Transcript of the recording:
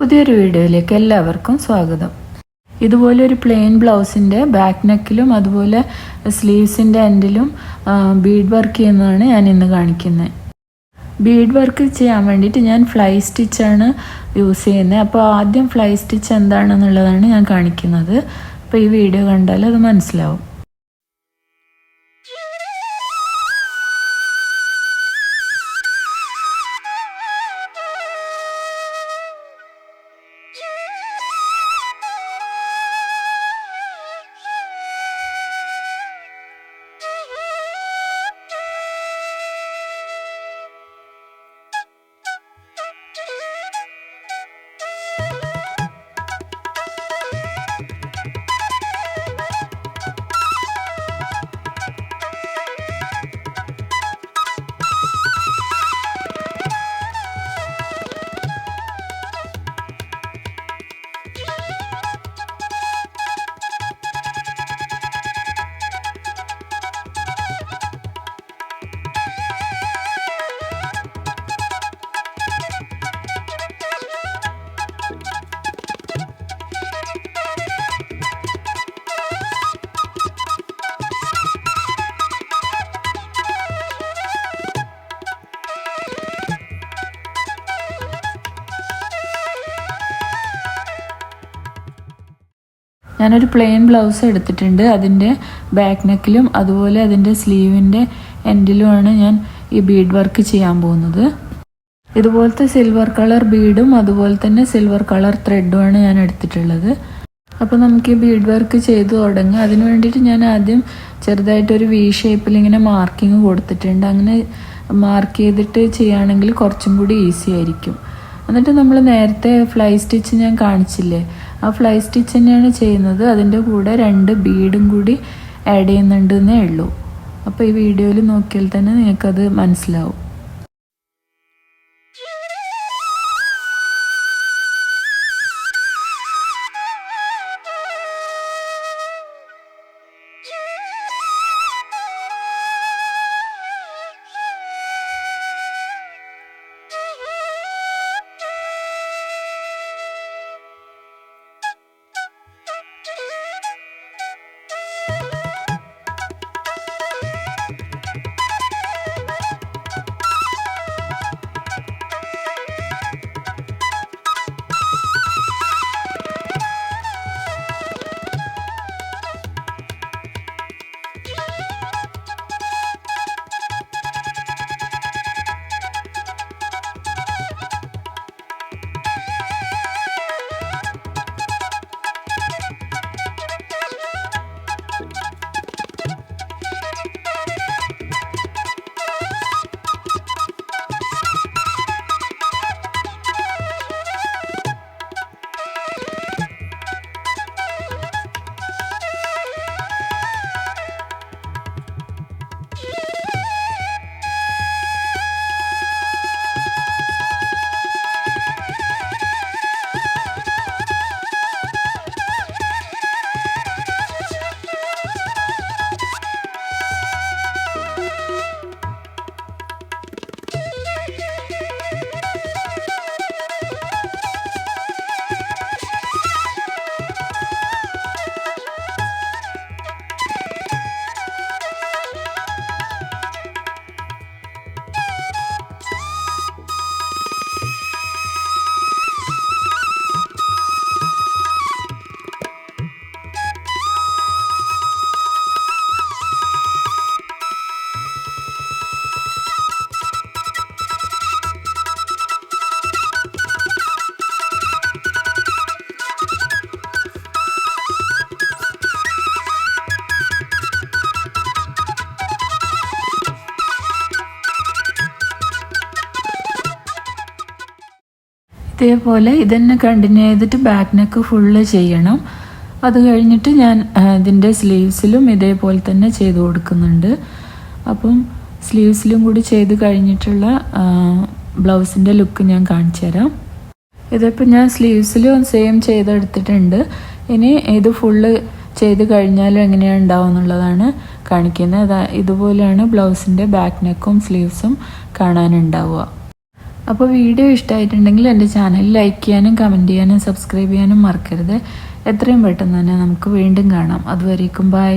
പുതിയൊരു വീഡിയോയിലേക്ക് എല്ലാവർക്കും സ്വാഗതം. ഇതുപോലെ ഒരു പ്ലെയിൻ ബ്ലൗസിൻ്റെ ബാക്ക് നെക്കിലും അതുപോലെ സ്ലീവ്സിൻ്റെ എൻഡിലും ബീഡ് വർക്ക് ചെയ്യുന്നതാണ് ഞാൻ ഇന്ന് കാണിക്കുന്നത്. ബീഡ് വർക്ക് ചെയ്യാൻ വേണ്ടിയിട്ട് ഞാൻ ഫ്ലൈ സ്റ്റിച്ചാണ് യൂസ് ചെയ്യുന്നത്. അപ്പോൾ ആദ്യം ഫ്ലൈ സ്റ്റിച്ച് എന്താണെന്നുള്ളതാണ് ഞാൻ കാണിക്കുന്നത്. അപ്പോൾ ഈ വീഡിയോ കണ്ടാൽ അത് മനസ്സിലാവും. ഞാനൊരു പ്ലെയിൻ ബ്ലൗസ് എടുത്തിട്ടുണ്ട്. അതിൻ്റെ ബാക്ക് നെക്കിലും അതുപോലെ അതിൻ്റെ സ്ലീവിൻ്റെ എൻഡിലുമാണ് ഞാൻ ഈ ബീഡ് വർക്ക് ചെയ്യാൻ പോകുന്നത്. ഇതുപോലത്തെ സിൽവർ കളർ ബീഡും അതുപോലെ തന്നെ സിൽവർ കളർ ത്രെഡുമാണ് ഞാൻ എടുത്തിട്ടുള്ളത്. അപ്പോൾ നമുക്ക് ഈ ബീഡ് വർക്ക് ചെയ്ത് തുടങ്ങാം. അതിന് വേണ്ടിയിട്ട് ഞാൻ ആദ്യം ചെറുതായിട്ടൊരു വി ഷേപ്പിൽ ഇങ്ങനെ മാർക്കിങ് കൊടുത്തിട്ടുണ്ട്. അങ്ങനെ മാർക്ക് ചെയ്തിട്ട് ചെയ്യുകയാണെങ്കിൽ കുറച്ചും കൂടി ഈസി ആയിരിക്കും. എന്നിട്ട് നമ്മൾ നേരത്തെ ഫ്ലൈ സ്റ്റിച്ച് ഞാൻ കാണിച്ചില്ലേ, ആ ഫ്ലൈ സ്റ്റിച്ച് തന്നെയാണ് ചെയ്യുന്നത്. അതിൻ്റെ കൂടെ 2 ബീഡും കൂടി ആഡ് ചെയ്യുന്നുണ്ടെന്നേ ഉള്ളൂ. അപ്പോൾ ഈ വീഡിയോയിൽ നോക്കിയാൽ തന്നെ നിങ്ങൾക്കത് മനസ്സിലാവും. ഇതേപോലെ ഇതന്നെ കണ്ടിന്യൂ ചെയ്തിട്ട് ബാക്ക് നെക്ക് ഫുള്ള് ചെയ്യണം. അത് കഴിഞ്ഞിട്ട് ഞാൻ ഇതിൻ്റെ സ്ലീവ്സിലും ഇതേപോലെ തന്നെ ചെയ്ത് കൊടുക്കുന്നുണ്ട്. അപ്പം സ്ലീവ്സിലും കൂടി ചെയ്ത് കഴിഞ്ഞിട്ടുള്ള ബ്ലൗസിൻ്റെ ലുക്ക് ഞാൻ കാണിച്ചു തരാം. ഇതിപ്പോൾ ഞാൻ സ്ലീവ്സിലും സെയിം ചെയ്തെടുത്തിട്ടുണ്ട്. ഇനി ഇത് ഫുള്ള് ചെയ്ത് കഴിഞ്ഞാലും എങ്ങനെയാണ് ഉണ്ടാവും എന്നുള്ളതാണ് കാണിക്കുന്നത്. ഇതുപോലെയാണ് ബ്ലൗസിൻ്റെ ബാക്ക് നെക്കും സ്ലീവ്സും കാണാനുണ്ടാവുക. അപ്പോൾ വീഡിയോ ഇഷ്ടമായിട്ടുണ്ടെങ്കിൽ എൻ്റെ ചാനൽ ലൈക്ക് ചെയ്യാനും കമൻറ്റ് ചെയ്യാനും സബ്സ്ക്രൈബ് ചെയ്യാനും മറക്കരുത്. എത്രയും പെട്ടെന്ന് തന്നെ നമുക്ക് വീണ്ടും കാണാം. അതുവരേക്കും ബൈ.